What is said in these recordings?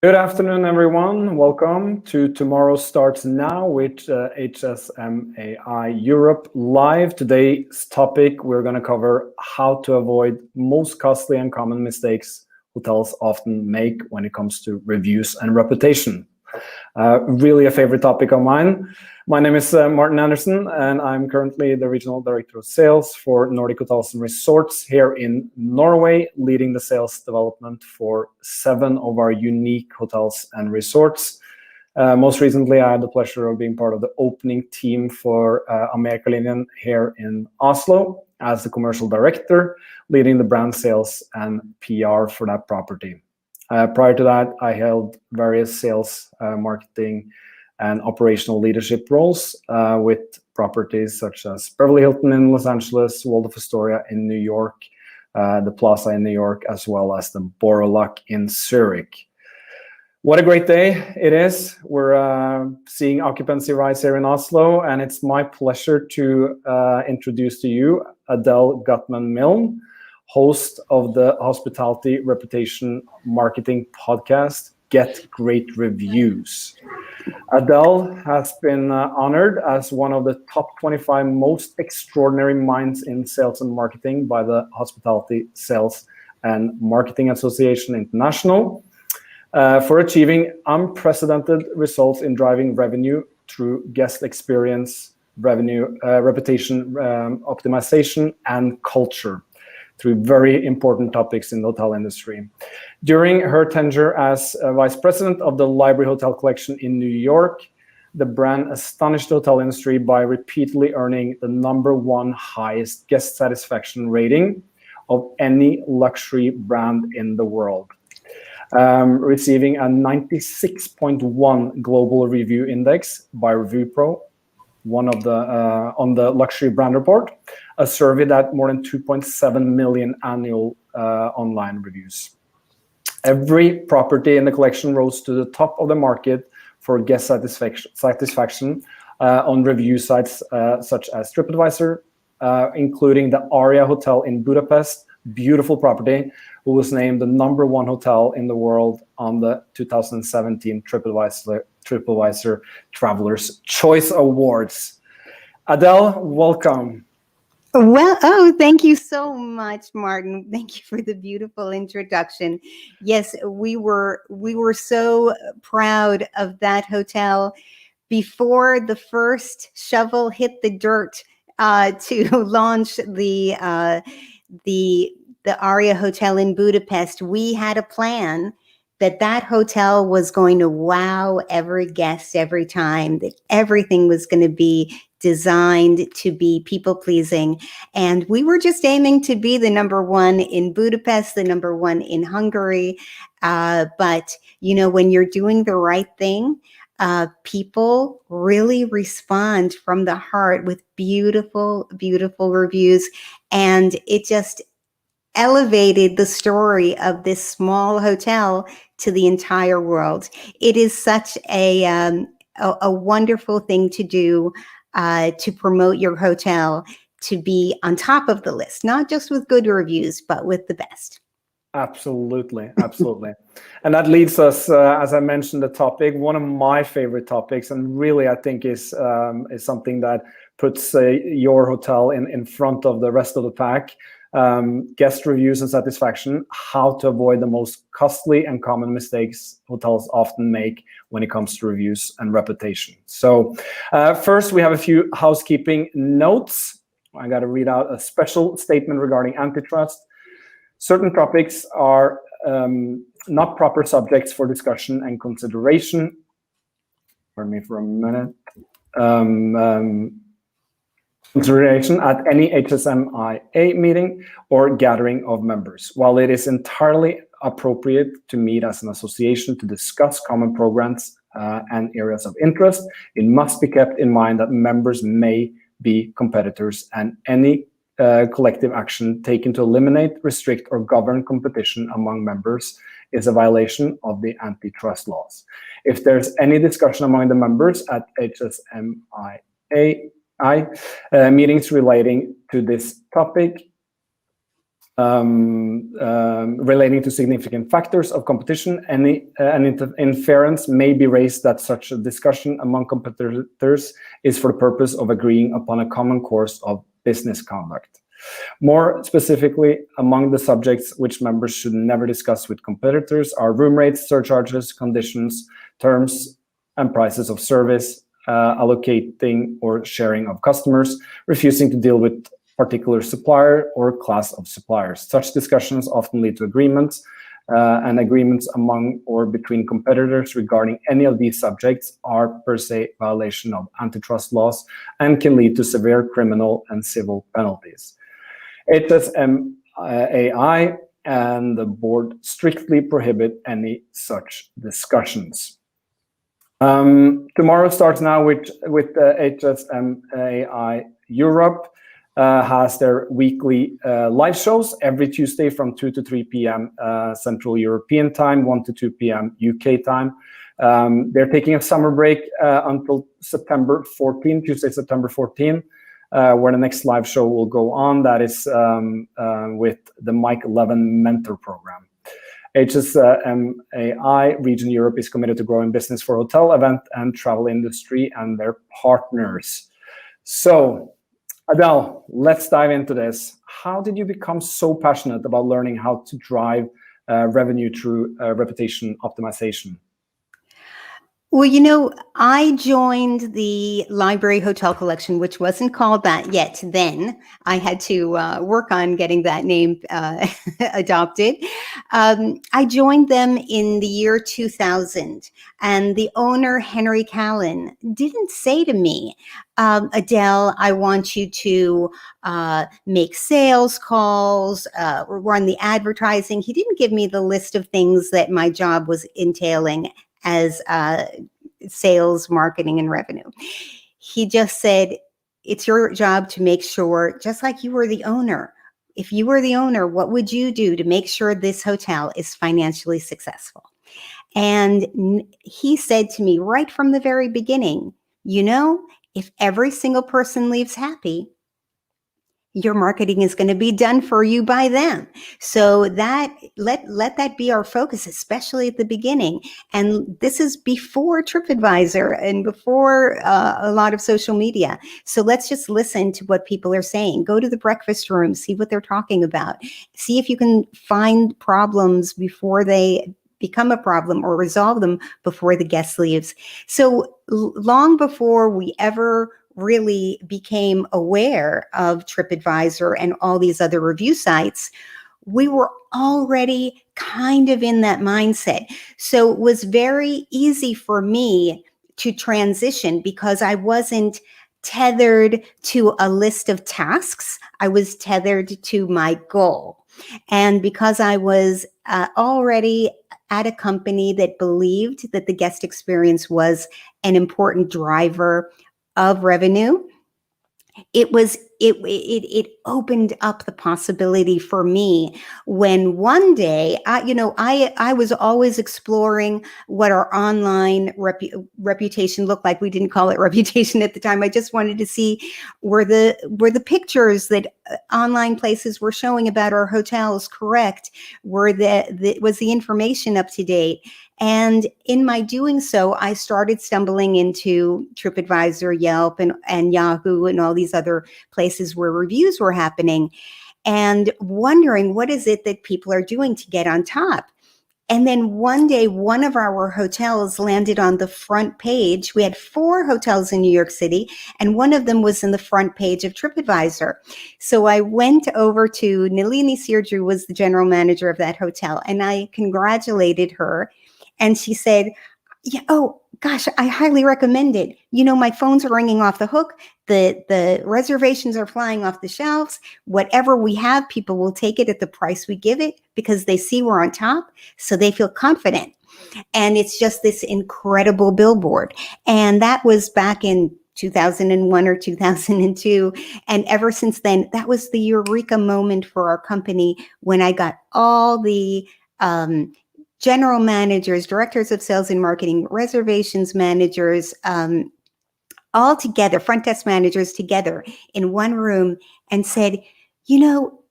Good afternoon, everyone. Welcome to Tomorrow Starts Now with HSMAI Europe Live. Today's topic, we're going to cover how to avoid most costly and common mistakes hotels often make when it comes to reviews and reputation. Really a favorite topic of mine. My name is Martin Anderson, and I'm currently the Regional Director of Sales for Nordic Hotels and Resorts here in Norway, leading the sales development for 7 of our unique hotels and resorts. Most recently, I had the pleasure of being part of the opening team for Amerikalinjen here in Oslo as the Commercial Director, leading the brand sales and PR for that property. Prior to that, I held various sales, marketing, and operational leadership roles with properties such as Beverly Hilton in Los Angeles, Waldorf Astoria in New York, the Plaza in New York, as well as the Borolac in Zurich. What a great day it is. We're seeing occupancy rise here in Oslo, and it's my pleasure to introduce to you Adele Gutman Milne, host of the hospitality reputation marketing podcast, Get Great Reviews. Adele has been honored as one of the top 25 most extraordinary minds in sales and marketing by the Hospitality Sales and Marketing Association International for achieving unprecedented results in driving revenue through guest experience, reputation optimization, and culture, through very important topics in the hotel industry. During her tenure as Vice President of the Library Hotel Collection in New York, the brand astonished the hotel industry by repeatedly earning the #1 highest guest satisfaction rating of any luxury brand in the world, receiving a 96.1 global review index by ReviewPro, one of the on the luxury brand report, a survey that more than 2.7 million annual online reviews. Every property in the collection rose to the top of the market for guest satisfaction on review sites such as Tripadvisor, including the Aria Hotel in Budapest, beautiful property, who was named the #1 hotel in the world on the 2017 Tripadvisor Travelers Choice Awards. Adele, welcome. Well, thank you so much, Martin. Thank you for the beautiful introduction. Yes, we were so proud of that hotel. Before the first shovel hit the dirt to launch the Aria Hotel in Budapest, we had a plan that hotel was going to wow every guest every time, that everything was going to be designed to be people-pleasing. And we were just aiming to be the #1 in Budapest, the #1 in Hungary. But, you know, when you're doing the right thing, people really respond from the heart with beautiful, beautiful reviews. And it just elevated the story of this small hotel to the entire world. It is such a wonderful thing to do, to promote your hotel, to be on top of the list, not just with good reviews, but with the best. Absolutely, absolutely. And that leads us, as I mentioned, the topic, one of my favorite topics, and really I think is something that puts your hotel in front of the rest of the pack. Guest reviews and satisfaction, how to avoid the most costly and common mistakes hotels often make when it comes to reviews and reputation. So first, we have a few housekeeping notes. I got to read out a special statement regarding antitrust. Certain topics are not proper subjects for discussion and consideration. Pardon me for a minute. consideration at any HSMAI meeting or gathering of members. While it is entirely appropriate to meet as an association to discuss common programs and areas of interest, it must be kept in mind that members may be competitors, and any collective action taken to eliminate, restrict, or govern competition among members is a violation of the antitrust laws. If there's any discussion among the members at HSMAI meetings relating to this topic, relating to significant factors of competition, any inference may be raised that such a discussion among competitors is for the purpose of agreeing upon a common course of business conduct. More specifically, among the subjects which members should never discuss with competitors are room rates, surcharges, conditions, terms, and prices of service, allocating or sharing of customers, refusing to deal with particular supplier or class of suppliers. Such discussions often lead to agreements, and agreements among or between competitors regarding any of these subjects are per se violation of antitrust laws and can lead to severe criminal and civil penalties. HSMAI and the board strictly prohibit any such discussions. Tomorrow starts now with HSMAI Europe. Has their weekly live shows every Tuesday from 2 to 3 p.m. Central European time, 1 to 2 p.m. UK time. They're taking a summer break until September 14, Tuesday, September 14, where the next live show will go on. That is with the Mike 11 Mentor Program. HSMAI Region Europe is committed to growing business for hotel, event, and travel industry and their partners. So, Adele, let's dive into this. How did you become so passionate about learning how to drive revenue through reputation optimization? Well, you know, I joined the Library Hotel Collection, which wasn't called that yet then. I had to work on getting that name adopted. I joined them in the year 2000, and the owner, Henry Callan, didn't say to me, Adele, I want you to make sales calls, run the advertising. He didn't give me the list of things that my job was entailing as sales, marketing, and revenue. He just said, it's your job to make sure, just like you were the owner, if you were the owner, what would you do to make sure this hotel is financially successful? And he said to me right from the very beginning, you know, if every single person leaves happy, your marketing is going to be done for you by them. So that let that be our focus, especially at the beginning. And this is before Tripadvisor and before a lot of social media. So let's just listen to what people are saying. Go to the breakfast room, see what they're talking about. See if you can find problems before they become a problem or resolve them before the guest leaves. So long before we ever really became aware of Tripadvisor and all these other review sites, we were already kind of in that mindset. So it was very easy for me to transition because I wasn't tethered to a list of tasks. I was tethered to my goal. And because I was already at a company that believed that the guest experience was an important driver of revenue, it opened up the possibility for me when one day I was always exploring what our online reputation looked like. We didn't call it reputation at the time. I just wanted to see were the pictures that online places were showing about our hotels correct? Was the information up to date? And in my doing so, I started stumbling into Tripadvisor, Yelp, and Yahoo, and all these other places where reviews were happening, and wondering what is it that people are doing to get on top. And then one day, one of our hotels landed on the front page. We had 4 hotels in New York City, and one of them was in the front page of Tripadvisor. So I went over to Nalini Sirdju, was the general manager of that hotel, and I congratulated her. And she said, yeah, oh, gosh, I highly recommend it. You know, my phones are ringing off the hook. The reservations are flying off the shelves. Whatever we have, people will take it at the price we give it because they see we're on top, so they feel confident. And it's just this incredible billboard. And that was back in 2001 or 2002. And ever since then, that was the eureka moment for our company when I got all the general managers, directors of sales and marketing, reservations managers, all together, front desk managers together in one room and said, you know,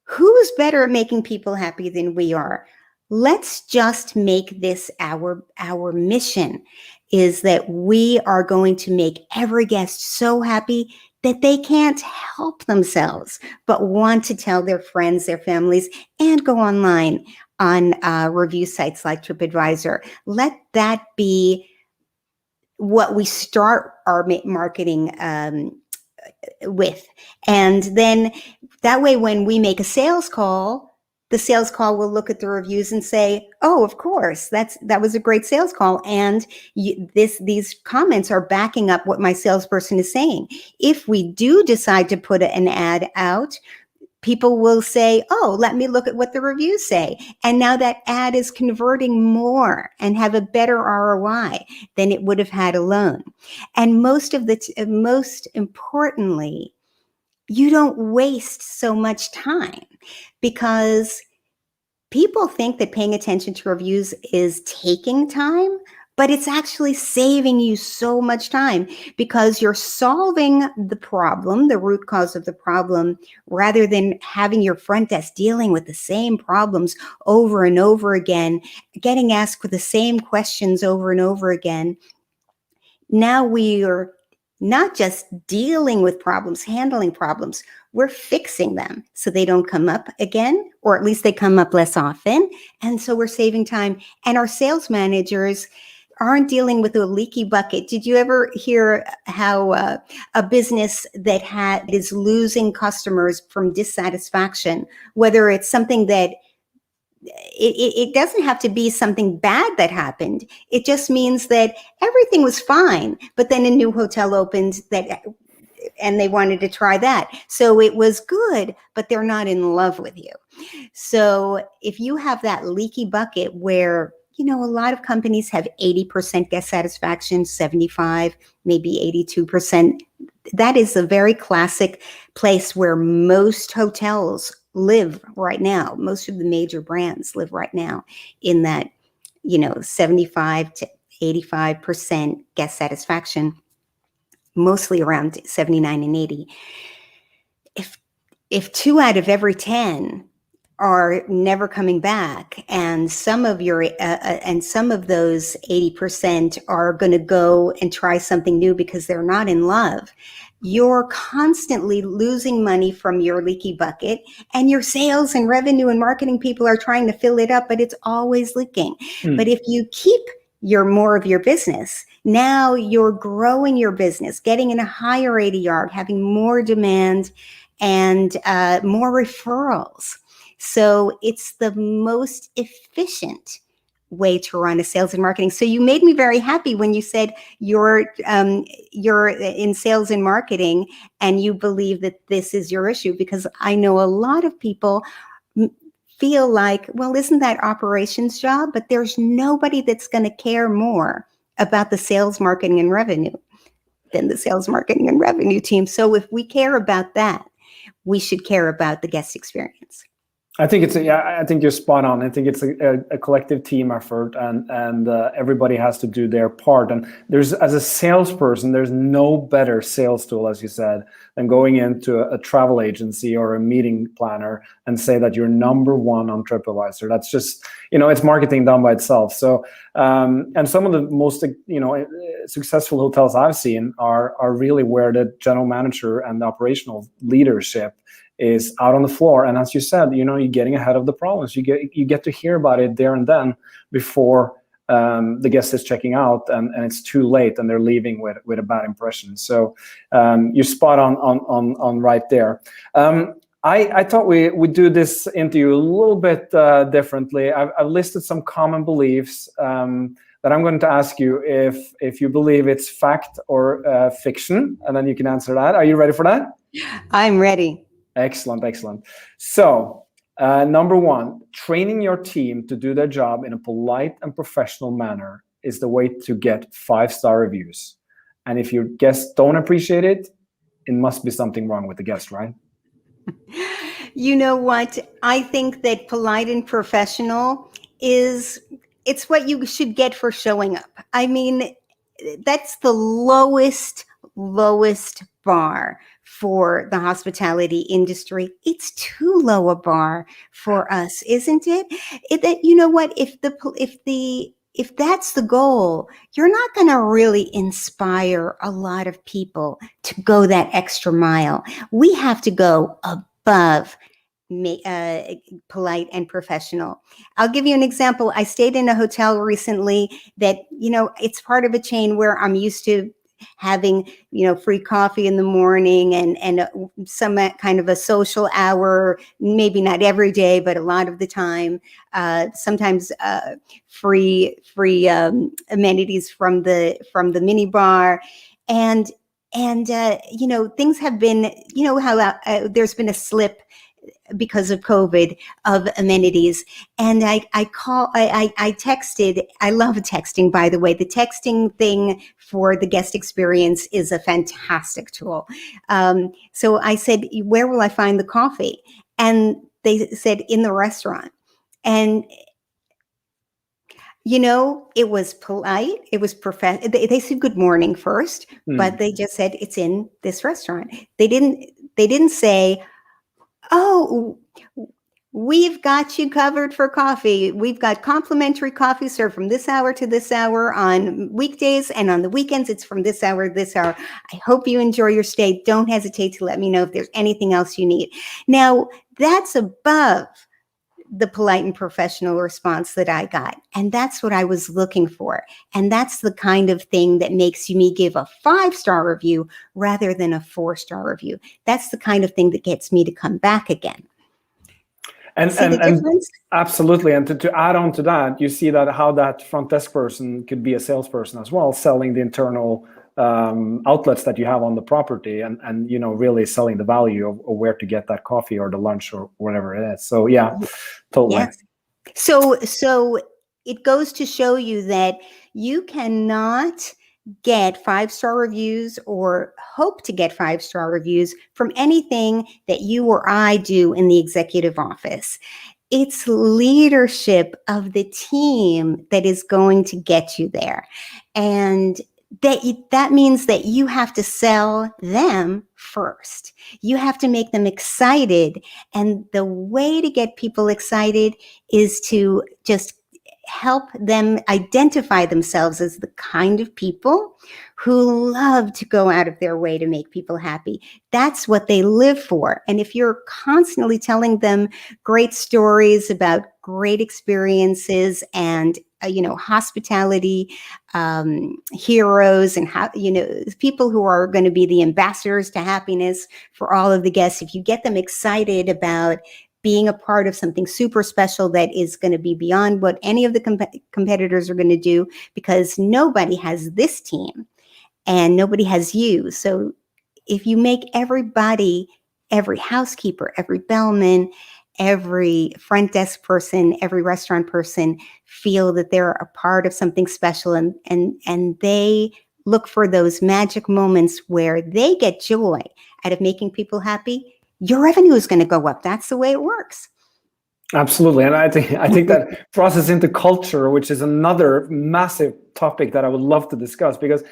who's better at making people happy than we are? Let's just make this our mission, is that we are going to make every guest so happy that they can't help themselves, but want to tell their friends, their families, and go online on review sites like Tripadvisor. Let that be what we start our marketing with. And then that way, when we make a sales call, the sales call will look at the reviews and say, oh, of course, that was a great sales call. And these comments are backing up what my salesperson is saying. If we do decide to put an ad out, people will say, oh, let me look at what the reviews say. And now that ad is converting more and have a better ROI than it would have had alone. And most importantly, you don't waste so much time, because people think that paying attention to reviews is taking time, but it's actually saving you so much time because you're solving the problem, the root cause of the problem, rather than having your front desk dealing with the same problems over and over again, getting asked for the same questions over and over again. Now we are not just dealing with problems, handling problems, we're fixing them so they don't come up again, or at least they come up less often. And so we're saving time. And our sales managers aren't dealing with a leaky bucket. Did you ever hear how a business that is losing customers from dissatisfaction, whether it's something that it doesn't have to be something bad that happened. It just means that everything was fine, but then a new hotel opened and they wanted to try that. So it was good, but they're not in love with you. So if you have that leaky bucket where, you know, a lot of companies have 80% guest satisfaction, 75, maybe 82%, that is a very classic place where most hotels live right now. Most of the major brands live right now in that, you know, 75 to 85% guest satisfaction, mostly around 79 and 80. If 2 out of every 10 are never coming back, and some of those 80% are going to go and try something new because they're not in love, you're constantly losing money from your leaky bucket, and your sales and revenue and marketing people are trying to fill it up, but it's always leaking. But if you keep more of your business, now you're growing your business, getting in a higher ADR, having more demand and more referrals. So it's the most efficient way to run a sales and marketing. So you made me very happy when you said you're in sales and marketing and you believe that this is your issue, because I know a lot of people feel like, well, isn't that operations job? But there's nobody that's going to care more about the sales, marketing, and revenue than the sales, marketing, and revenue team. So if we care about that, we should care about the guest experience. I think I think you're spot on. I think it's a collective team effort, and everybody has to do their part. And as a salesperson, there's no better sales tool, as you said, than going into a travel agency or a meeting planner and say that you're number one on Tripadvisor. That's just, it's marketing done by itself. So, and some of the most, successful hotels I've seen are really where the general manager and the operational leadership is out on the floor, and as you said, you're getting ahead of the problems. You get to hear about it there and then before the guest is checking out, and it's too late, and they're leaving with a bad impression. So you're spot on right there. I thought we'd do this interview a little bit differently. I've listed some common beliefs that that I'm going to ask you if you believe it's fact or fiction, and then you can answer that. Are you ready for that? I'm ready. Excellent, excellent. So, number one, training your team to do their job in a polite and professional manner is the way to get 5-star reviews. And if your guests don't appreciate it, it must be something wrong with the guest, right? You know what? I think that polite and professional it's what you should get for showing up. I mean, that's the lowest bar for the hospitality industry. It's too low a bar for us, isn't it? That you know what? If that's the goal, you're not going to really inspire a lot of people to go that extra mile. We have to go above polite and professional. I'll give you an example. I stayed in a hotel recently that, it's part of a chain where I'm used to having, free coffee in the morning and some kind of a social hour, maybe not every day, but a lot of the time, sometimes free amenities from the mini bar. And things have been, how there's been a slip because of COVID of amenities. And I texted, I love texting, by the way. The texting thing for the guest experience is a fantastic tool. So I said, where will I find the coffee? And they said, in the restaurant. And it was polite. It was they said good morning first, but they just said it's in this restaurant. They didn't say, oh, we've got you covered for coffee. We've got complimentary coffee served from this hour to this hour on weekdays, and on the weekends it's from this hour to this hour. I hope you enjoy your stay. Don't hesitate to let me know if there's anything else you need. Now, that's above the polite and professional response that I got. And that's what I was looking for. And that's the kind of thing that makes me give a 5-star review rather than a 4-star review. That's the kind of thing that gets me to come back again. And absolutely. And to add on to that, you see that how that front desk person could be a salesperson as well, selling the internal outlets that you have on the property and really selling the value of where to get that coffee or the lunch or whatever it is. So yeah, totally. Yes. So it goes to show you that you cannot get 5-star reviews or hope to get 5-star reviews from anything that you or I do in the executive office. It's leadership of the team that is going to get you there. And that means that you have to sell them first. You have to make them excited. And the way to get people excited is to just help them identify themselves as the kind of people who love to go out of their way to make people happy. That's what they live for. And if you're constantly telling them great stories about great experiences and hospitality heroes and how people who are going to be the ambassadors to happiness for all of the guests, if you get them excited about being a part of something super special that is going to be beyond what any of the competitors are going to do, because nobody has this team and nobody has you. So if you make everybody, every housekeeper, every bellman, every front desk person, every restaurant person feel that they're a part of something special and they look for those magic moments where they get joy out of making people happy, your revenue is going to go up. That's the way it works. Absolutely. And I think that process into culture, which is another massive topic that I would love to discuss, because,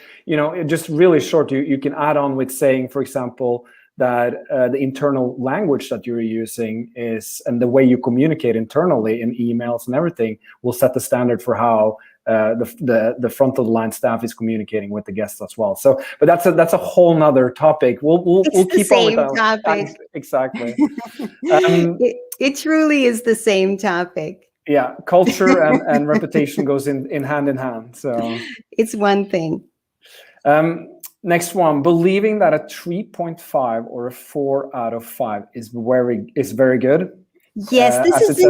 just really short, you can add on with saying, for example, that the internal language that you're using and the way you communicate internally in emails and everything will set the standard for how the front of the line staff is communicating with the guests as well. So, but that's a whole nother topic. We'll keep on with that. Topic. Exactly. It truly is the same topic. Yeah, culture and reputation goes in hand in hand. So it's one thing. Next one, believing that a 3.5 or a 4 out of 5 is very good. Yes, this is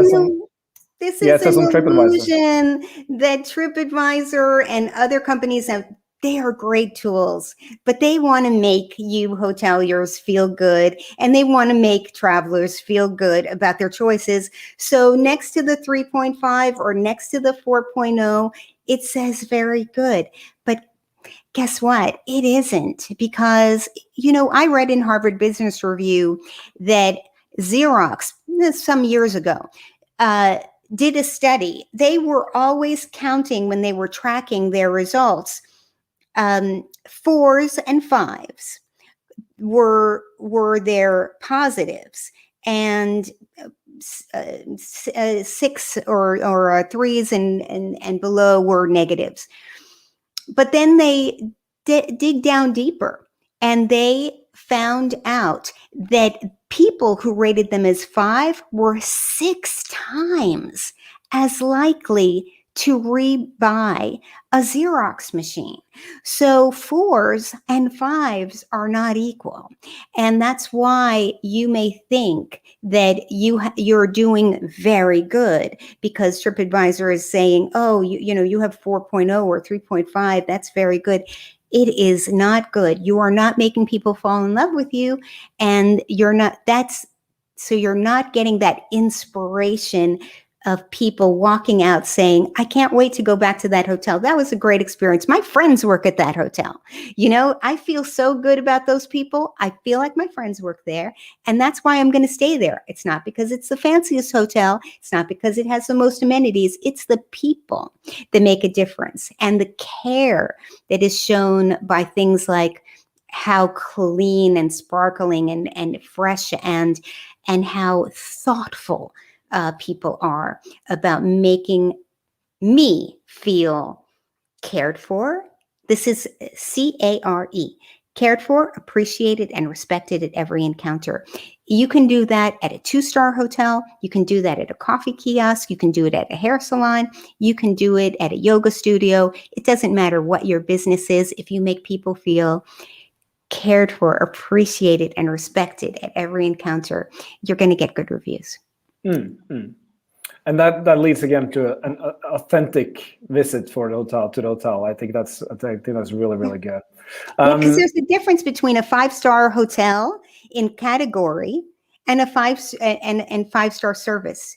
This Yeah, is it says an on Tripadvisor. illusion that TripAdvisor and other companies have. They are great tools, but they want to make you hoteliers feel good, and they want to make travelers feel good about their choices. So next to the 3.5 or next to the 4.0, it says very good. But guess what? It isn't, because, I read in Harvard Business Review that Xerox, some years ago, did a study. They were always counting, when they were tracking their results, fours and fives were their positives, and six or threes and below were negatives. But then they dig down deeper, and they found out that people who rated them as 5 were 6 times as likely to rebuy a Xerox machine. So 4s and 5s are not equal. And that's why you may think that you're doing very good, because TripAdvisor is saying, oh, you have 4.0 or 3.5. That's very good. It is not good. You are not making people fall in love with you, and you're not getting that inspiration of people walking out saying, I can't wait to go back to that hotel. That was a great experience. My friends work at that hotel. I feel so good about those people. I feel like my friends work there, and that's why I'm going to stay there. It's not because it's the fanciest hotel. It's not because it has the most amenities. It's the people that make a difference, and the care that is shown by things like how clean and sparkling and fresh and how thoughtful people are about making me feel cared for. This is CARE, cared for, appreciated, and respected at every encounter. You can do that at a 2-star hotel. You can do that at a coffee kiosk. You can do it at a hair salon. You can do it at a yoga studio. It doesn't matter what your business is. If you make people feel cared for, appreciated, and respected at every encounter, you're going to get good reviews. And that leads again to an authentic visit to the hotel. I think that's really, really good. Because there's a difference between a 5-star hotel in category and a 5-star service.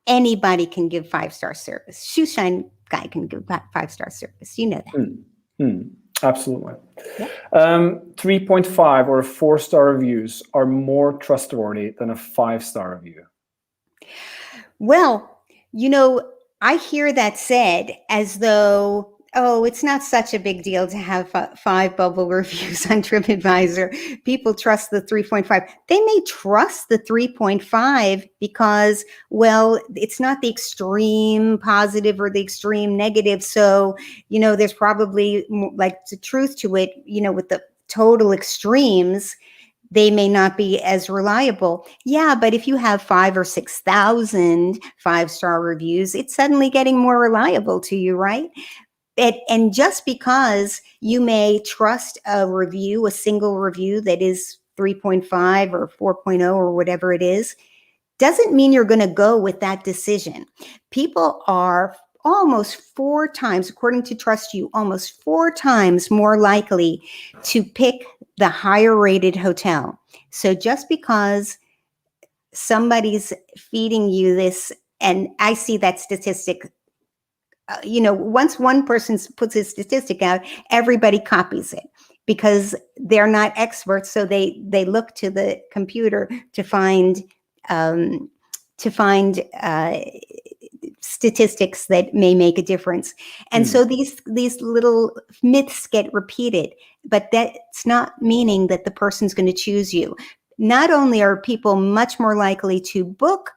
Anybody can give 5-star service. Shoe shine guy can give 5-star service. You know that. Absolutely. Yeah. 3.5 or 4-star reviews are more trustworthy than a 5-star review. Well, I hear that said as though, it's not such a big deal to have 5 bubble reviews on TripAdvisor. People trust the 3.5. They may trust the 3.5 because, well, it's not the extreme positive or the extreme negative. So, there's probably like the truth to it, with the total extremes, they may not be as reliable. Yeah, but if you have 5,000 or 6,000 5-star reviews, it's suddenly getting more reliable to you, right? And just because you may trust a single review that is 3.5 or 4.0 or whatever it is, doesn't mean you're going to go with that decision. People are almost 4 times, according to TrustYou, almost 4 times more likely to pick the higher rated hotel. So just because somebody's feeding you this, and I see that statistic, once one person puts a statistic out, everybody copies it because they're not experts. So they look to the computer to find statistics that may make a difference. And so these little myths get repeated, but that's not meaning that the person's going to choose you. Not only are people much more likely to book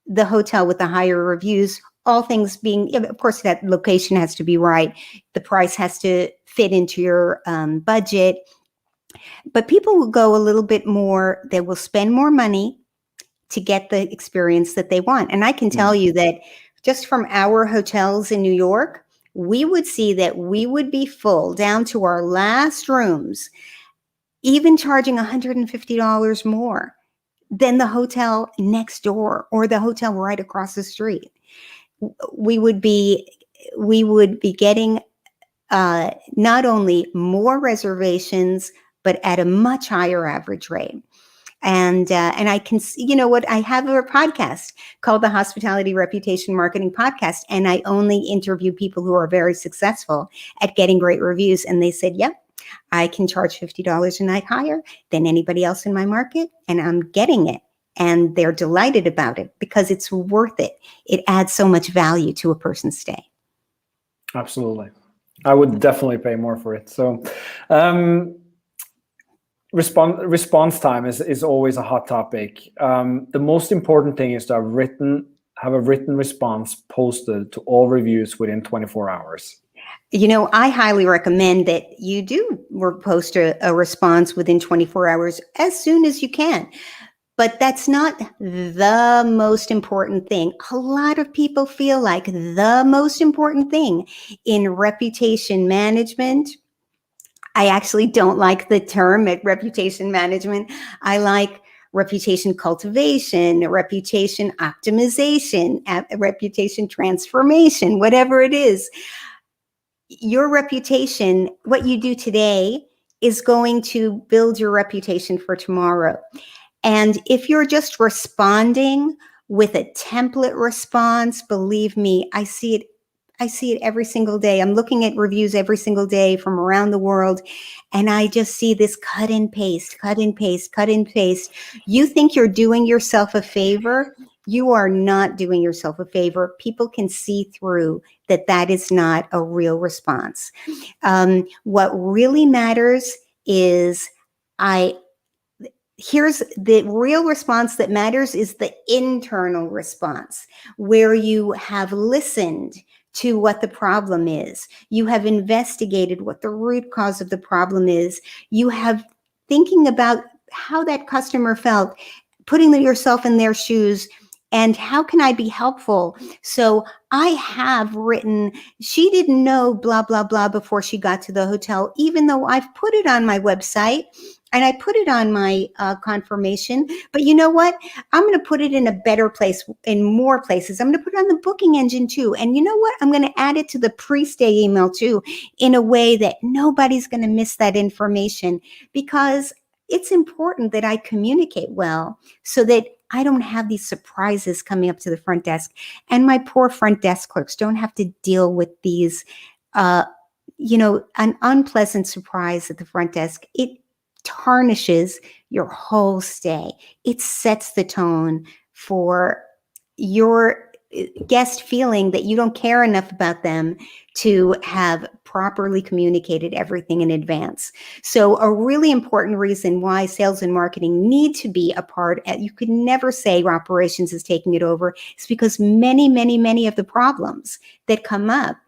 the hotel with the higher reviews, all things being, of course, that location has to be right. The price has to fit into your budget. But people will go a little bit more, they will spend more money to get the experience that they want. And I can tell you that just from our hotels in New York, we would see that we would be full down to our last rooms, even charging $150 more than the hotel next door or the hotel right across the street. We would be getting not only more reservations, but at a much higher average rate. And I can, you know what, I have a podcast called the Hospitality Reputation Marketing Podcast, and I only interview people who are very successful at getting great reviews. And they said, yep, I can charge $50 a night higher than anybody else in my market, and I'm getting it. And they're delighted about it because it's worth it. It adds so much value to a person's stay. Absolutely. I would definitely pay more for it. So response time is always a hot topic. The most important thing is to have a written response posted to all reviews within 24 hours. You know, I highly recommend that you do post a response within 24 hours as soon as you can. But that's not the most important thing. A lot of people feel like the most important thing in reputation management. I actually don't like the term reputation management. I like reputation cultivation, reputation optimization, reputation transformation, whatever it is. Your reputation, what you do today, is going to build your reputation for tomorrow. And if you're just responding with a template response, believe me, I see it every single day. I'm looking at reviews every single day from around the world, and I just see this cut and paste, cut and paste, cut and paste. You think you're doing yourself a favor? You are not doing yourself a favor. People can see through that is not a real response. What really matters is here's the real response that matters is the internal response, where you have listened to what the problem is. You have investigated what the root cause of the problem is. You have thinking about how that customer felt, putting yourself in their shoes, and how can I be helpful? So I have written, she didn't know blah, blah, blah before she got to the hotel, even though I've put it on my website and I put it on my confirmation. But you know what? I'm going to put it in a better place, in more places. I'm going to put it on the booking engine too. And you know what? I'm going to add it to the pre-stay email too, in a way that nobody's going to miss that information, because it's important that I communicate well so that I don't have these surprises coming up to the front desk, and my poor front desk clerks don't have to deal with these, an unpleasant surprise at the front desk. It tarnishes your whole stay. It sets the tone for your guest feeling that you don't care enough about them to have properly communicated everything in advance. So a really important reason why sales and marketing need to be a part, you could never say operations is taking it over, is because many, many, many of the problems that come up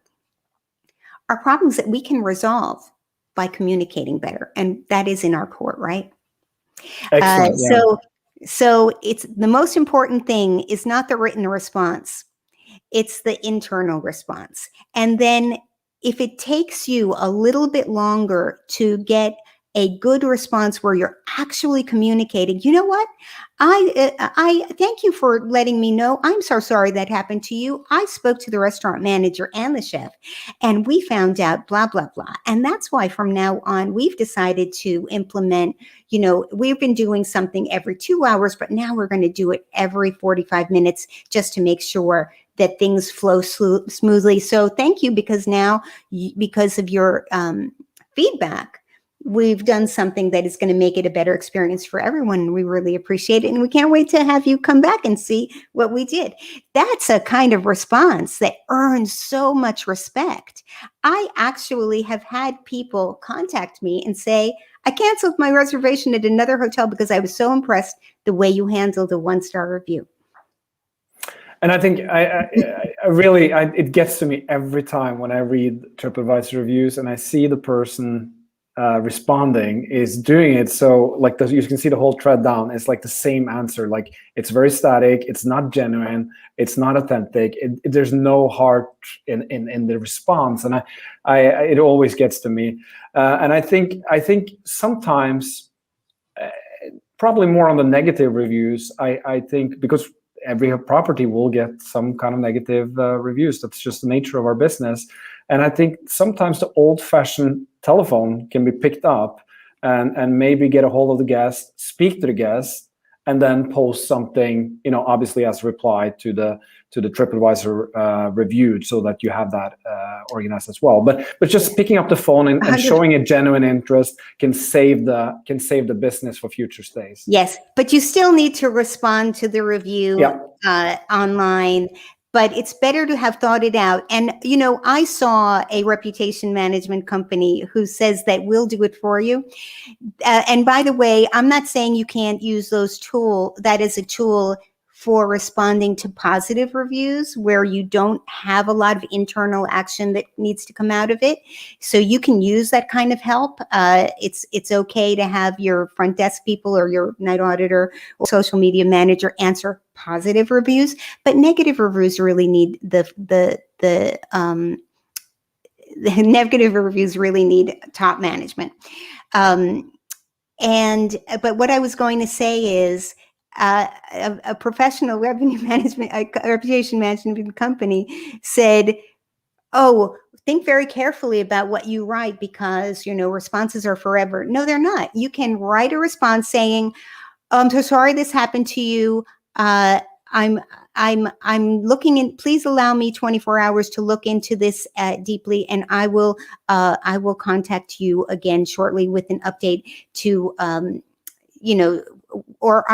are problems that we can resolve by communicating better. And that is in our court, right? Excellent. So it's the most important thing is not the written response. It's the internal response. And then if it takes you a little bit longer to get a good response where you're actually communicating, you know what? I thank you for letting me know. I'm so sorry that happened to you. I spoke to the restaurant manager and the chef, and we found out blah, blah, blah. And that's why from now on, we've decided to implement, we've been doing something every 2 hours, but now we're going to do it every 45 minutes just to make sure that things flow smoothly. So thank you, because now, because of your feedback, we've done something that is going to make it a better experience for everyone. And we really appreciate it. And we can't wait to have you come back and see what we did. That's a kind of response that earns so much respect. I actually have had people contact me and say, I canceled my reservation at another hotel because I was so impressed the way you handled a 1-star review. And I think it gets to me every time when I read Tripadvisor reviews and I see the person responding is doing it. So like you can see the whole thread down. It's like the same answer. Like it's very static. It's not genuine. It's not authentic. There's no heart in the response. And it always gets to me. And I think sometimes probably more on the negative reviews. I think because every property will get some kind of negative reviews. That's just the nature of our business. And I think sometimes the old-fashioned telephone can be picked up and maybe get a hold of the guest, speak to the guest, and then post something, obviously as a reply to the Tripadvisor review, so that you have that organized as well. But just picking up the phone and showing a genuine interest can save the business for future stays. Yes, but you still need to respond to the review online. But it's better to have thought it out. And, I saw a reputation management company who says that we'll do it for you. And by the way, I'm not saying you can't use that as a tool for responding to positive reviews where you don't have a lot of internal action that needs to come out of it. So you can use that kind of help. It's okay to have your front desk people or your night auditor or social media manager answer positive reviews, but negative reviews really need the negative reviews really need top management. But what I was going to say is, a professional reputation management company said, "Oh, think very carefully about what you write because responses are forever." No, they're not. You can write a response saying, "I'm so sorry this happened to you. I'm looking in. Please allow me 24 hours to look into this deeply, and I will contact you again shortly with an update to or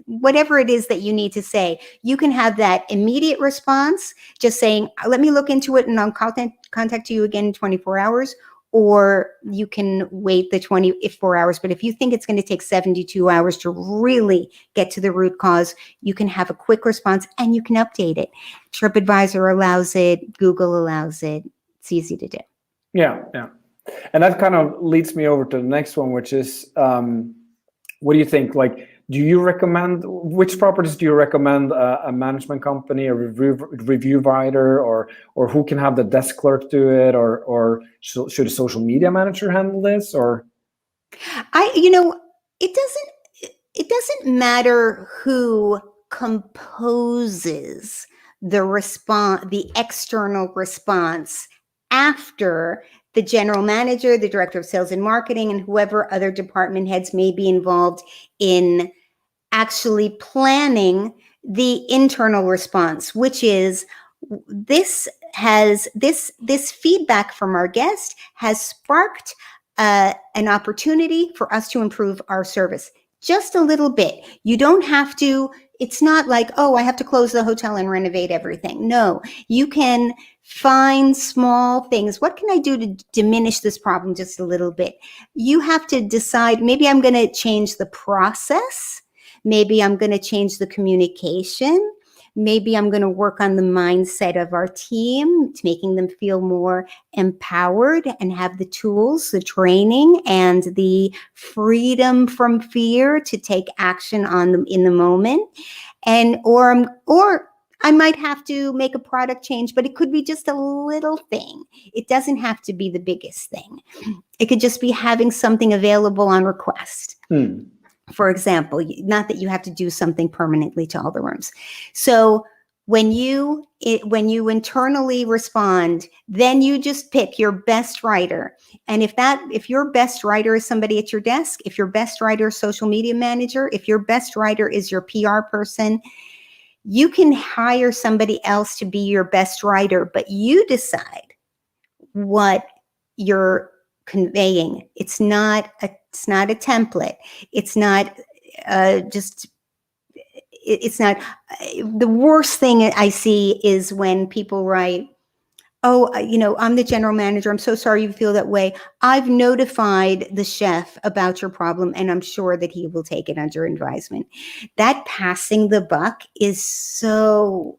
whatever it is that you need to say." You can have that immediate response, just saying, "Let me look into it and I'll contact you again in 24 hours. Or you can wait the 24 hours. But if you think it's going to take 72 hours to really get to the root cause, you can have a quick response and you can update it. TripAdvisor allows it. Google allows it. It's easy to do. Yeah. And that kind of leads me over to the next one, which is, what do you think? Like, which properties do you recommend a management company, a review writer, or who can have the desk clerk do it, or should a social media manager handle this? Or it doesn't matter who composes the external response after the general manager, the director of sales and marketing, and whoever other department heads may be involved in actually planning the internal response, which is this feedback from our guest has sparked an opportunity for us to improve our service just a little bit. You don't have to. It's not like, oh, I have to close the hotel and renovate everything. No, you can find small things. What can I do to diminish this problem just a little bit? You have to decide, maybe I'm going to change the process. Maybe I'm going to change the communication. Maybe I'm going to work on the mindset of our team, to making them feel more empowered and have the tools, the training, and the freedom from fear to take action on them in the moment. Or I might have to make a product change, but it could be just a little thing. It doesn't have to be the biggest thing. It could just be having something available on request. For example, not that you have to do something permanently to all the rooms. So when you internally respond, then you just pick your best writer. And if your best writer is somebody at your desk, if your best writer is social media manager, if your best writer is your PR person, you can hire somebody else to be your best writer, but you decide what you're conveying. It's not a template. It's not it's not. The worst thing I see is when people write, "Oh, I'm the general manager. I'm so sorry you feel that way. I've notified the chef about your problem, and I'm sure that he will take it under advisement." That passing the buck is so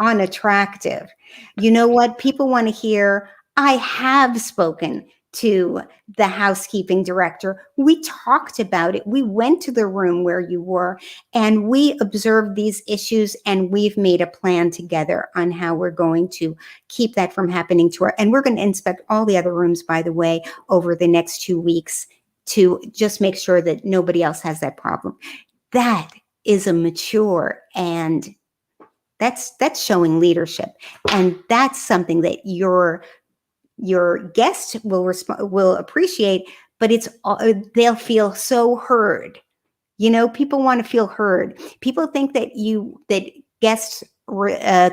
unattractive. You know what? People want to hear, "I have spoken to the housekeeping director. We talked about it. We went to the room where you were, and we observed these issues, and we've made a plan together on how we're going to keep that from happening to her. And we're going to inspect all the other rooms, by the way, over the next 2 weeks. to just make sure that nobody else has that problem. That is a mature, and that's showing leadership. And that's something that your guests will appreciate, but they'll feel so heard. You know, people want to feel heard. People think that guests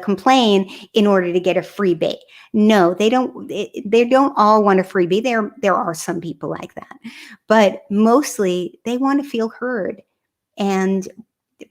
complain in order to get a freebie. No, they don't. They don't all want a freebie. There are some people like that, but mostly they want to feel heard. And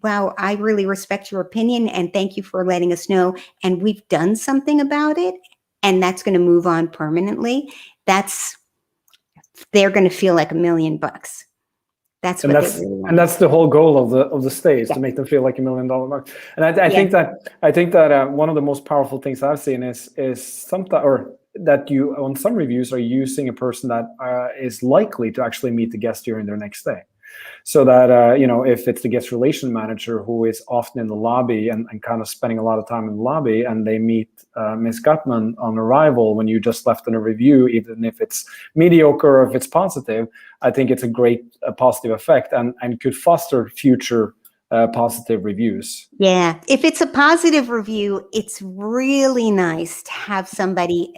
wow, I really respect your opinion, and thank you for letting us know. And we've done something about it, and that's going to move on permanently. They're going to feel like $1 million. That's what they really want. And that's the whole goal of the stay, is to make them feel like $1 million mark. And I think that one of the most powerful things I've seen is that you, on some reviews, are using a person that is likely to actually meet the guest during their next stay. So that, if it's the guest relation manager who is often in the lobby and kind of spending a lot of time in the lobby, and they meet Ms. Gutman on arrival when you just left in a review, even if it's mediocre or if it's positive, I think it's a great positive effect and could foster future positive reviews. Yeah, if it's a positive review, it's really nice to have somebody,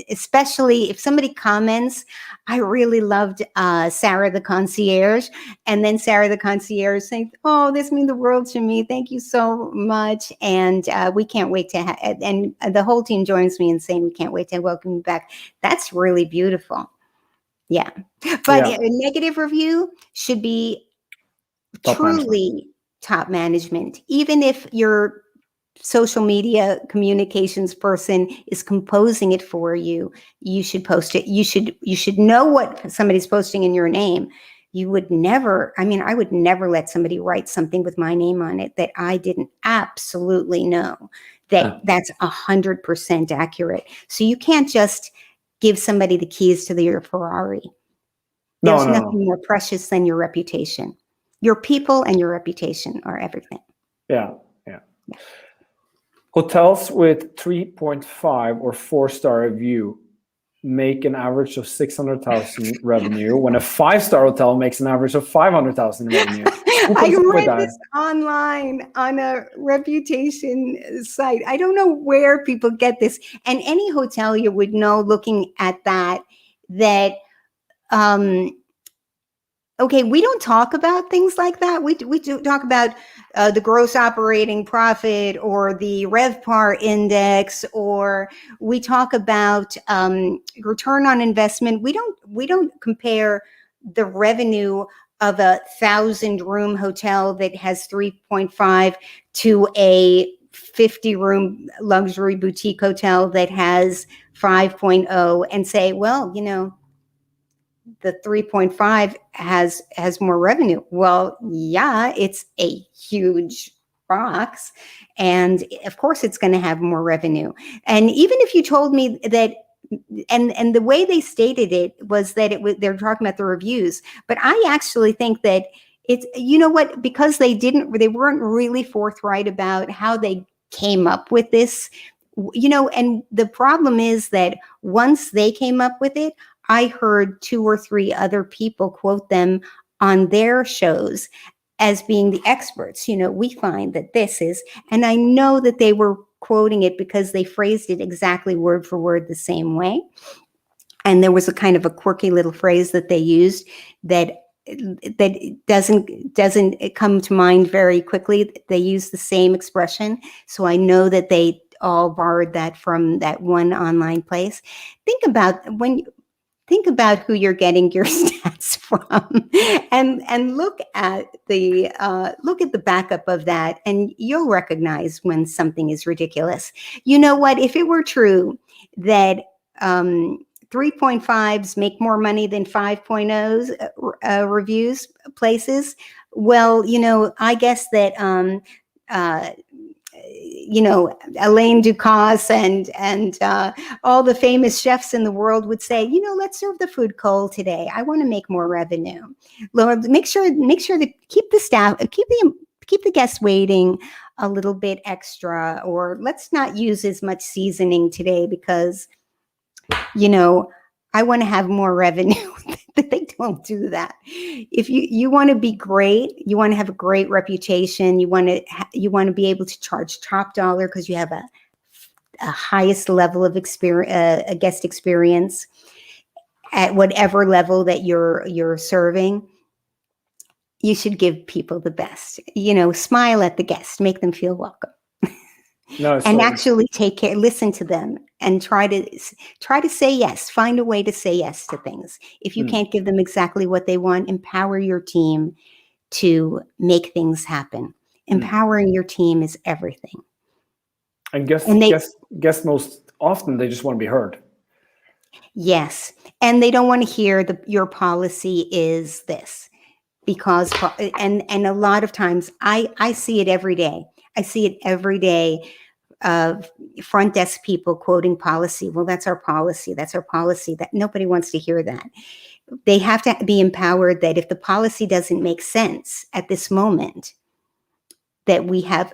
especially if somebody comments. I really loved Sarah the concierge, and then Sarah the concierge saying, "Oh, this means the world to me. Thank you so much, and we can't wait to." And the whole team joins me in saying, "We can't wait to welcome you back." That's really beautiful. Yeah, but a negative review should be truly top management. Even if your social media communications person is composing it for you, you should post it. You should know what somebody's posting in your name. You would never, I would never let somebody write something with my name on it that I didn't absolutely know that's 100% accurate. So you can't just give somebody the keys to your Ferrari. There's nothing more precious than your reputation. Your people and your reputation are everything. Yeah. Hotels with 3.5 or 4-star review make an average of 600,000 revenue, when a 5-star hotel makes an average of 500,000 revenue. I read this online on a reputation site. I don't know where people get this. And any hotelier would know, looking at that, okay, we don't talk about things like that. We do talk about the gross operating profit or the RevPAR index, or we talk about return on investment. We don't compare the revenue of a 1,000-room hotel that has 3.5 to a 50-room luxury boutique hotel that has 5.0 and say, well, the 3.5 has more revenue. Well, yeah, it's a huge box, and of course it's going to have more revenue. And even if you told me that, and the way they stated it was that they're talking about the reviews, but I actually think that it's, because they weren't really forthright about how they came up with this, and the problem is that once they came up with it, I heard 2 or 3 other people quote them on their shows as being the experts. We find that this is, and I know that they were quoting it because they phrased it exactly word for word the same way. And there was a kind of a quirky little phrase that they used that doesn't come to mind very quickly. They use the same expression. So I know that they all borrowed that from that one online place. Think about who you're getting your stats from, and look at the backup of that, and you'll recognize when something is ridiculous. You know what? If it were true that 3.5s make more money than 5.0s reviews places, well, I guess that Alain Ducasse and all the famous chefs in the world would say, let's serve the food cold today. I want to make more revenue. Lord, make sure to keep the guests waiting a little bit extra, or let's not use as much seasoning today because, I want to have more revenue. They don't do that. If you want to be great, you want to have a great reputation, you want to be able to charge top dollar because you have a highest level of experience, a guest experience at whatever level that you're serving. You should give people the best. Smile at the guest, make them feel welcome. No, And so actually take care, listen to them, and try to say yes. Find a way to say yes to things. If you can't give them exactly what they want, empower your team to make things happen. Empowering your team is everything. And guess most often they just want to be heard. Yes, and they don't want to hear your policy is this, because and a lot of times I see it every day. I see it every day of front desk people quoting policy. Well, that's our policy. That's our policy. That nobody wants to hear that. They have to be empowered that if the policy doesn't make sense at this moment, that we have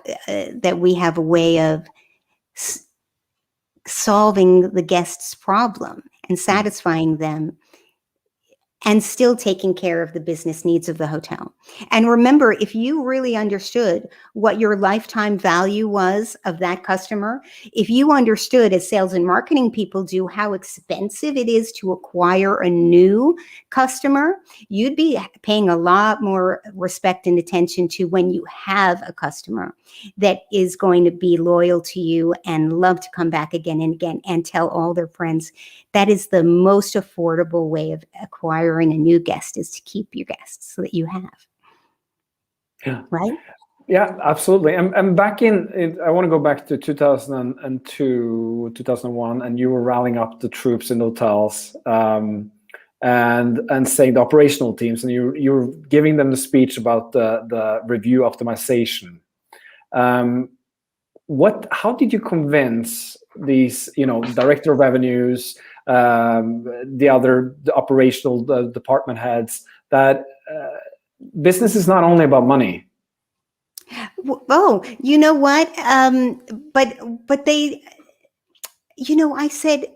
a way of solving the guest's problem and satisfying them, and still taking care of the business needs of the hotel. And remember, if you really understood what your lifetime value was of that customer, if you understood, as sales and marketing people do, how expensive it is to acquire a new customer, you'd be paying a lot more respect and attention to when you have a customer that is going to be loyal to you and love to come back again and again and tell all their friends. That is the most affordable way of acquiring a new guest, is to keep your guests so that you have. Yeah. Right? Yeah, absolutely. And back I want to go back to 2002, 2001, and you were rallying up the troops in hotels and saying the operational teams, and you were giving them the speech about the review optimization. How did you convince these, director of revenues, the operational department heads that business is not only about money? Oh, you know what? But they, I said,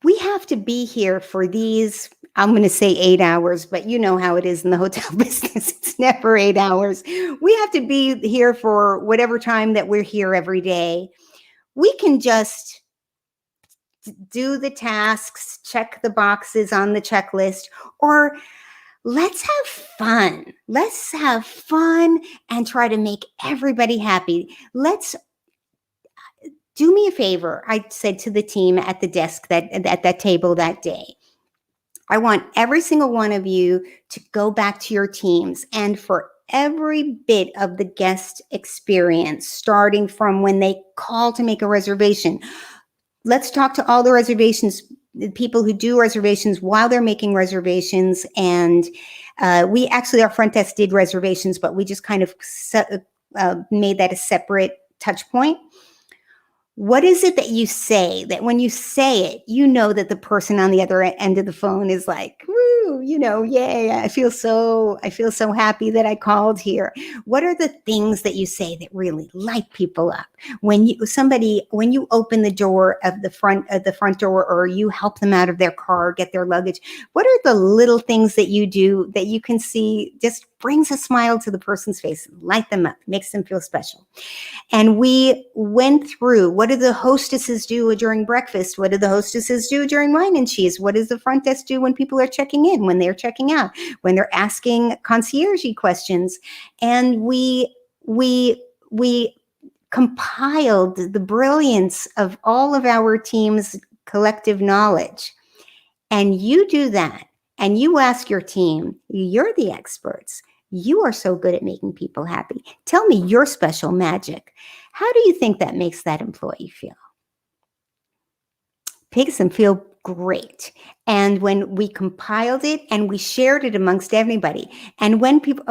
we have to be here for these, I'm going to say 8 hours, but you know how it is in the hotel business. It's never 8 hours. We have to be here for whatever time that we're here every day. We can just do the tasks, check the boxes on the checklist, or let's have fun. Let's have fun and try to make everybody happy. Do me a favor, I said to the team at the desk at that table that day. I want every single one of you to go back to your teams, and for every bit of the guest experience, starting from when they call to make a reservation, let's talk to all the people who do reservations while they're making reservations. And our front desk did reservations, but we just kind of made that a separate touch point. What is it that you say that when you say it, you know that the person on the other end of the phone is like, woo, yay, I feel so happy that I called here. What are the things that you say that really light people up? When you open the door of the front door, or you help them out of their car, get their luggage, what are the little things that you do that you can see just brings a smile to the person's face, light them up, makes them feel special? And we went through, what do the hostesses do during breakfast? What do the hostesses do during wine and cheese? What does the front desk do when people are checking in, when they're checking out, when they're asking concierge-y questions? And we compiled the brilliance of all of our team's collective knowledge. And you do that, and you ask your team, you're the experts. You are so good at making people happy. Tell me your special magic. How do you think that makes that employee feel? Makes them feel great. And when we compiled it and we shared it amongst everybody, and when people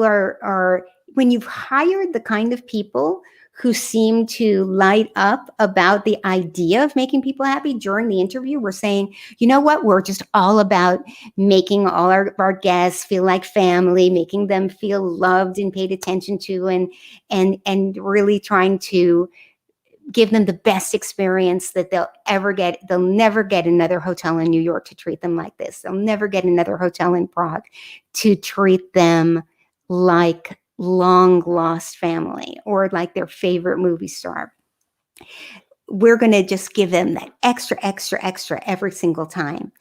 are when you've hired the kind of people who seem to light up about the idea of making people happy during the interview, we're saying, you know what, we're just all about making all our guests feel like family, making them feel loved and paid attention to, and really trying to give them the best experience that they'll ever get. They'll never get another hotel in New York to treat them like this. They'll never get another hotel in Prague to treat them like long lost family or like their favorite movie star. We're going to just give them that extra every single time.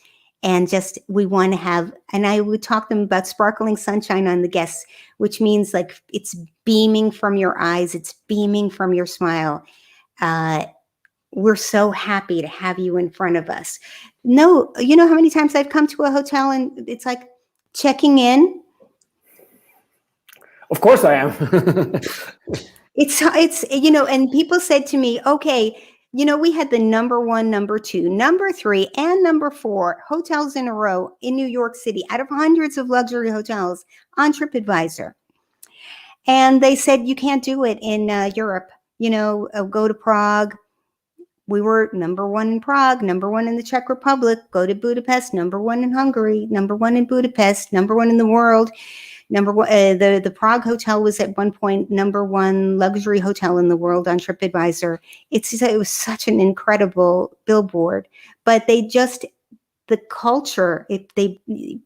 And just, we want to have, and I would talk to them about sparkling sunshine on the guests, which means like it's beaming from your eyes. It's beaming from your smile. We're so happy to have you in front of us. No, you know how many times I've come to a hotel and it's like checking in? Of course I am. It's, you know, and people said to me, okay, you know, we had the number 1, number 2, number 3, and number 4 hotels in a row in New York City out of hundreds of luxury hotels on Tripadvisor. And they said, you can't do it in Europe. You know, go to Prague. We were number 1 in Prague, number 1 in the Czech Republic. Go to Budapest, number 1 in Hungary, number 1 in Budapest, number 1 in the world. Number 1, the Prague hotel was at one point number 1 luxury hotel in the world on Tripadvisor. It was such an incredible billboard, but they just, the culture, if they, you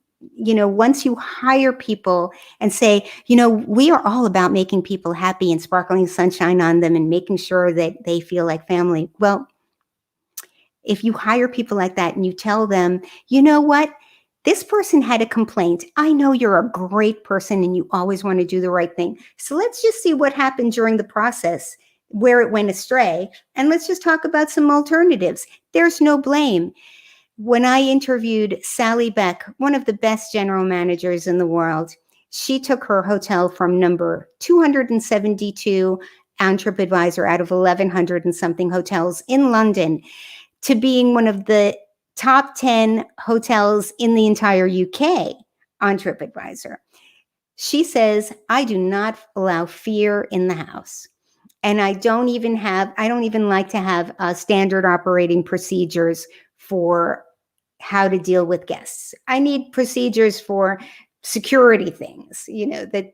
know, once you hire people and say, you know, we are all about making people happy and sparkling sunshine on them and making sure that they feel like family. Well, if you hire people like that and you tell them, you know what? This person had a complaint. I know you're a great person and you always want to do the right thing. So let's just see what happened during the process, where it went astray. And let's just talk about some alternatives. There's no blame. When I interviewed Sally Beck, one of the best general managers in the world, she took her hotel from number 272 on TripAdvisor out of 1,100 and something hotels in London to being one of the top 10 hotels in the entire UK on TripAdvisor. She says, I do not allow fear in the house. And I don't even like to have standard operating procedures for how to deal with guests. I need procedures for security things, you know, that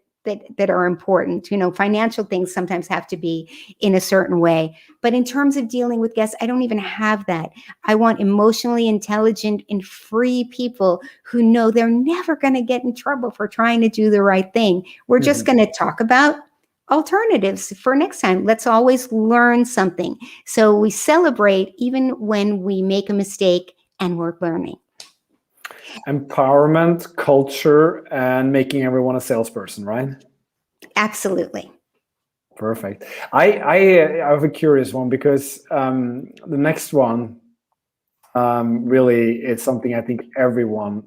are important. You know, financial things sometimes have to be in a certain way. But in terms of dealing with guests, I don't even have that. I want emotionally intelligent and free people who know they're never going to get in trouble for trying to do the right thing. We're just going to talk about alternatives for next time. Let's always learn something. So we celebrate even when we make a mistake and we're learning. Empowerment, culture, and making everyone a salesperson, right? Absolutely. Perfect. I have a curious one because the next one really is something I think everyone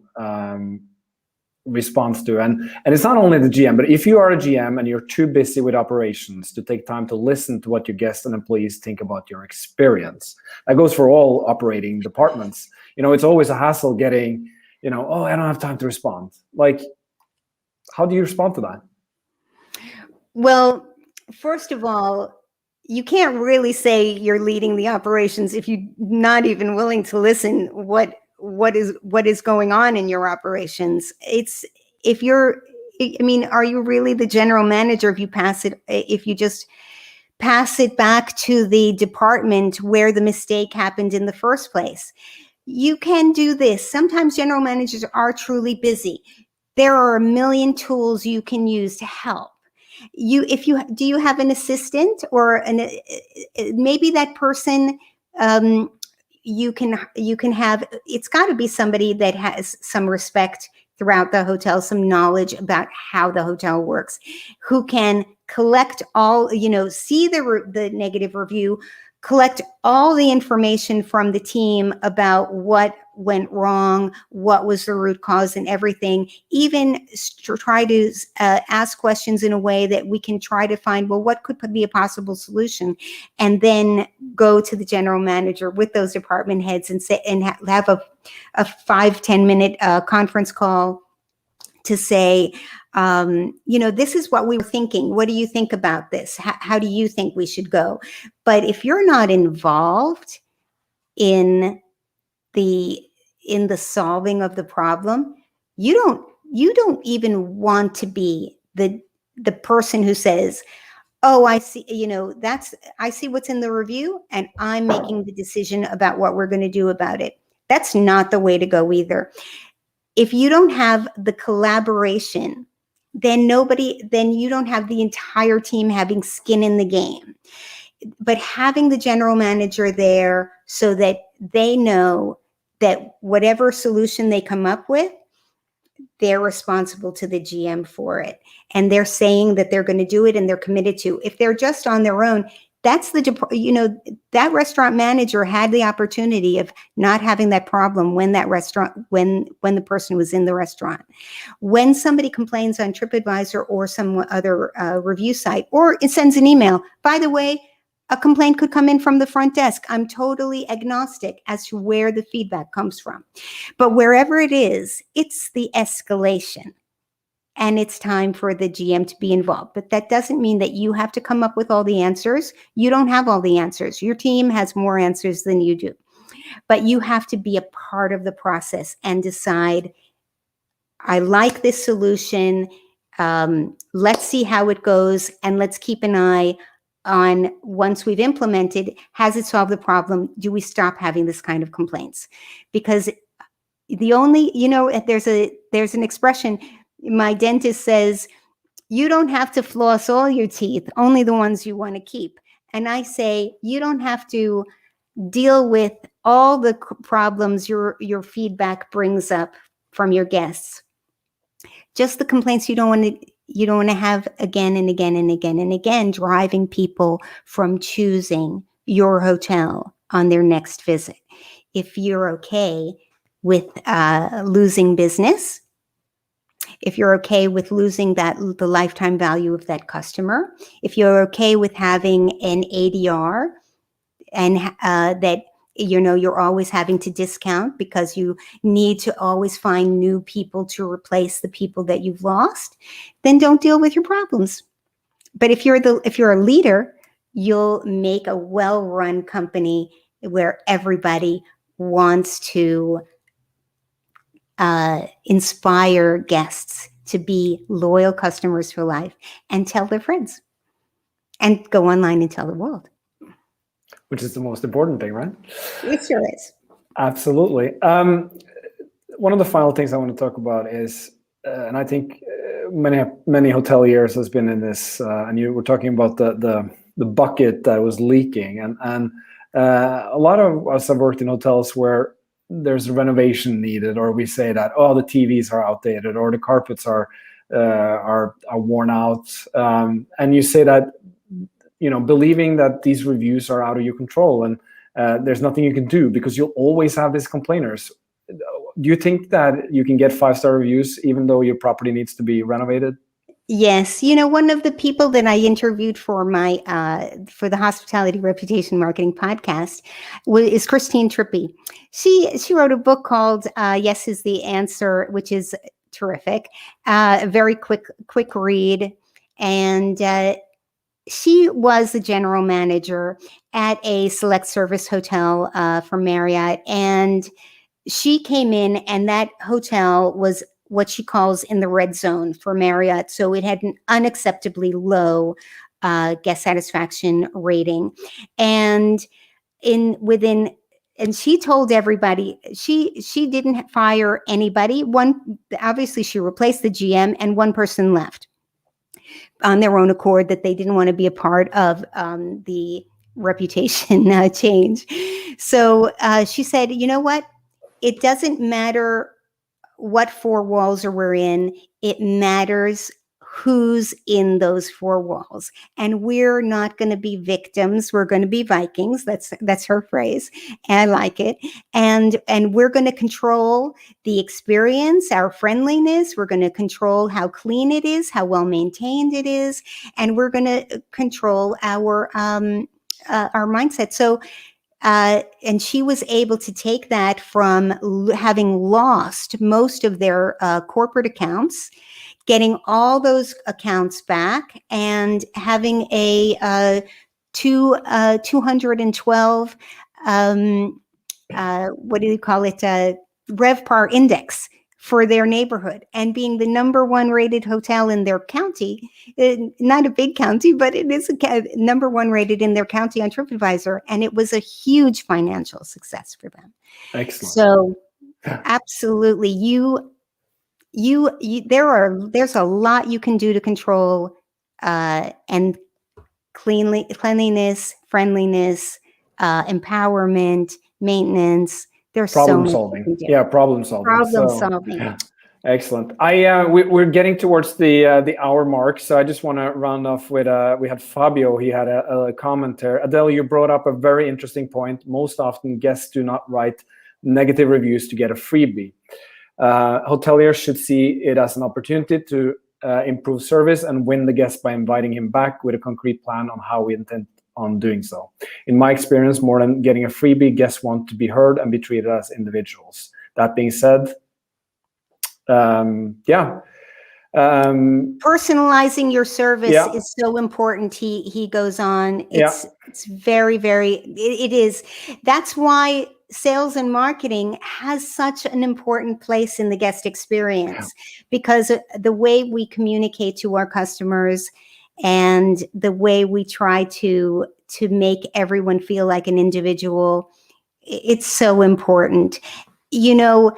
responds to. And it's not only the GM, but if you are a GM and you're too busy with operations to take time to listen to what your guests and employees think about your experience, that goes for all operating departments. You know, it's always a hassle getting, you know, oh, I don't have time to respond. Like, how do you respond to that? Well, first of all, you can't really say you're leading the operations if you're not even willing to listen what is going on in your operations. Are you really the general manager if you just pass it back to the department where the mistake happened in the first place? You can do this. Sometimes general managers are truly busy. There are a million tools you can use to help. Do you have an assistant or maybe that person you can have? It's got to be somebody that has some respect throughout the hotel, some knowledge about how the hotel works, who can collect all, you know, see the negative review, collect all the information from the team about what went wrong, what was the root cause and everything, even try to ask questions in a way that we can try to find, well, what could be a possible solution? And then go to the general manager with those department heads and say, and have a 5-10 minute conference call to say, you know, this is what we were thinking. What do you think about this? How do you think we should go? But if you're not involved in the solving of the problem, you don't even want to be the person who says, oh, I see, I see what's in the review and I'm making the decision about what we're going to do about it. That's not the way to go either. If you don't have the collaboration, then you don't have the entire team having skin in the game. But having the general manager there so that they know that whatever solution they come up with, they're responsible to the GM for it. And they're saying that they're going to do it and they're committed to. If they're just on their own, that's that restaurant manager had the opportunity of not having that problem when that restaurant, when the person was in the restaurant. When somebody complains on Tripadvisor or some other review site, or it sends an email, by the way, a complaint could come in from the front desk. I'm totally agnostic as to where the feedback comes from. But wherever it is, it's the escalation. And it's time for the GM to be involved. But that doesn't mean that you have to come up with all the answers. You don't have all the answers. Your team has more answers than you do. But you have to be a part of the process and decide, I like this solution. Let's see how it goes. And let's keep an eye on, once we've implemented, has it solved the problem? Do we stop having this kind of complaints? Because the only, there's an expression, my dentist says, you don't have to floss all your teeth, only the ones you want to keep. And I say, you don't have to deal with all the problems your feedback brings up from your guests. Just the complaints you don't want to have again and again and again and again, driving people from choosing your hotel on their next visit. If you're okay with losing business, if you're okay with losing the lifetime value of that customer, if you're okay with having an ADR and that you're always having to discount because you need to always find new people to replace the people that you've lost, then don't deal with your problems. But if you're a leader, you'll make a well-run company where everybody wants to inspire guests to be loyal customers for life and tell their friends and go online and tell the world. Which is the most important thing, right? It sure is. Absolutely. One of the final things I want to talk about is, and I think many hoteliers has been in this, and you were talking about the bucket that was leaking, and a lot of us have worked in hotels where there's a renovation needed, or we say that, oh, the TVs are outdated, or the carpets are worn out, and you say that, believing that these reviews are out of your control and there's nothing you can do because you'll always have these complainers. Do you think that you can get 5-star reviews even though your property needs to be renovated? Yes. One of the people that I interviewed for for the Hospitality Reputation Marketing podcast is Christine Trippi. She wrote a book called Yes is the Answer, which is terrific. A very quick read. And she was the general manager at a select service hotel for Marriott. And she came in, and that hotel was what she calls in the red zone for Marriott. So it had an unacceptably low guest satisfaction rating. And she told everybody, she didn't fire anybody. Obviously she replaced the GM, and one person left on their own accord, that they didn't want to be a part of the reputation change. So she said, you know what? It doesn't matter what 4 walls we're in. It matters who's in those 4 walls. And we're not going to be victims. We're going to be Vikings. That's her phrase. And I like it. And we're going to control the experience, our friendliness. We're going to control how clean it is, how well maintained it is. And we're going to control our mindset. So and she was able to take that from having lost most of their corporate accounts, getting all those accounts back, and having a 212, what do you call it, RevPAR index for their neighborhood, and being the #1 rated hotel in their county, not a big county, but it is a #1 rated in their county on Tripadvisor, and it was a huge financial success for them. Excellent. So absolutely, there's a lot you can do to control and cleanliness, friendliness, empowerment, maintenance. There's problem so solving. much you can do. Yeah, problem solving. Problem solving. Yeah. Excellent. We're getting towards the hour mark, so I just want to round off with we had Fabio. He had a comment there. Adele, you brought up a very interesting point. Most often, guests do not write negative reviews to get a freebie. Hoteliers should see it as an opportunity to improve service and win the guest by inviting him back with a concrete plan on how we intend on doing so. In my experience, more than getting a freebie, guests want to be heard and be treated as individuals. That being said, personalizing your service is so important. He goes on. It's very, very, it is. That's why sales and marketing has such an important place in the guest experience, because the way we communicate to our customers and the way we try to make everyone feel like an individual, it's so important. You know,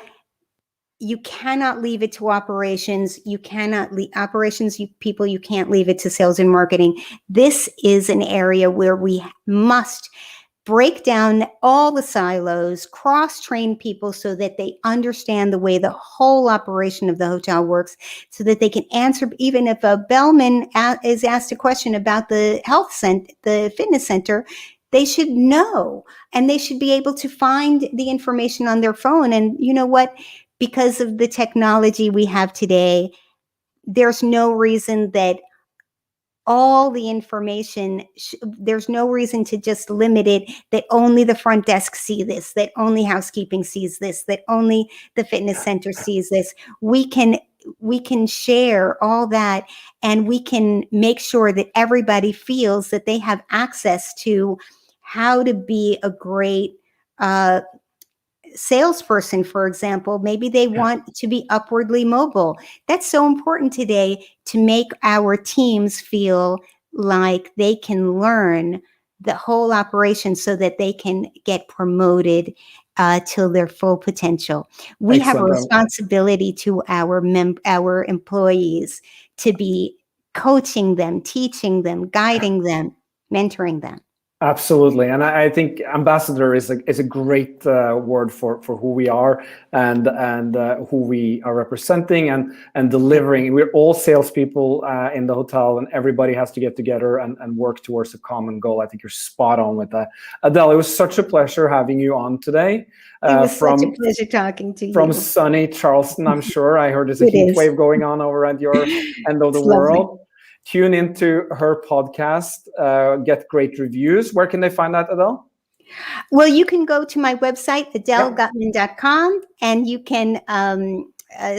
you cannot leave it to operations. You cannot leave operations, people, you can't leave it to sales and marketing. This is an area where we must break down all the silos, cross-train people so that they understand the way the whole operation of the hotel works, so that they can answer, even if a bellman is asked a question about the the fitness center, they should know, and they should be able to find the information on their phone. And you know what? Because of the technology we have today, there's no reason that all the information, there's no reason to just limit it, that only the front desk see this, that only housekeeping sees this, that only the fitness center sees this. We can share all that, and we can make sure that everybody feels that they have access to how to be a great salesperson. For example, maybe they want to be upwardly mobile. That's so important today, to make our teams feel like they can learn the whole operation so that they can get promoted till their full potential. We have a responsibility to our employees to be coaching them, teaching them, guiding them, mentoring them. Absolutely, and I think ambassador is a great word for who we are and who we are representing and delivering. We're all salespeople in the hotel, and everybody has to get together and work towards a common goal. I think you're spot on with that, Adele. It was such a pleasure having you on today. It was such a pleasure talking to you. From sunny Charleston, I'm sure. I heard there's a heat wave going on over at your end of the world. Lovely. Tune into her podcast, get great reviews. Where can they find that, Adele? Well, you can go to my website, adelegutman.com, and you can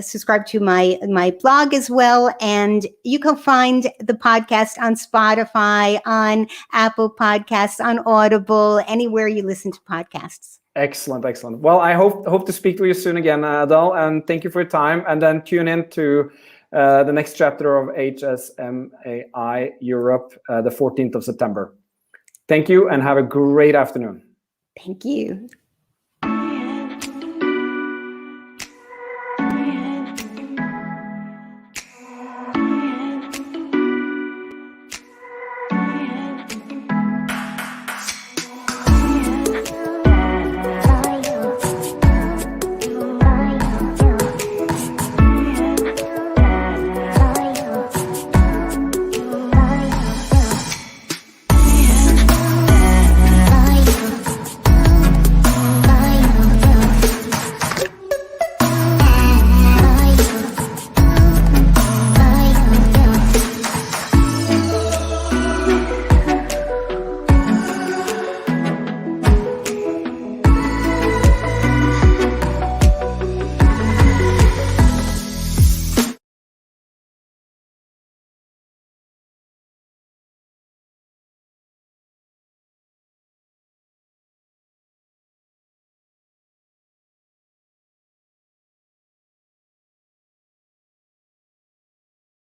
subscribe to my blog as well. And you can find the podcast on Spotify, on Apple Podcasts, on Audible, anywhere you listen to podcasts. Excellent, excellent. Well, I hope to speak to you soon again, Adele, and thank you for your time. And then tune in to the next chapter of HSMAI Europe, the 14th of September. Thank you, and have a great afternoon. Thank you.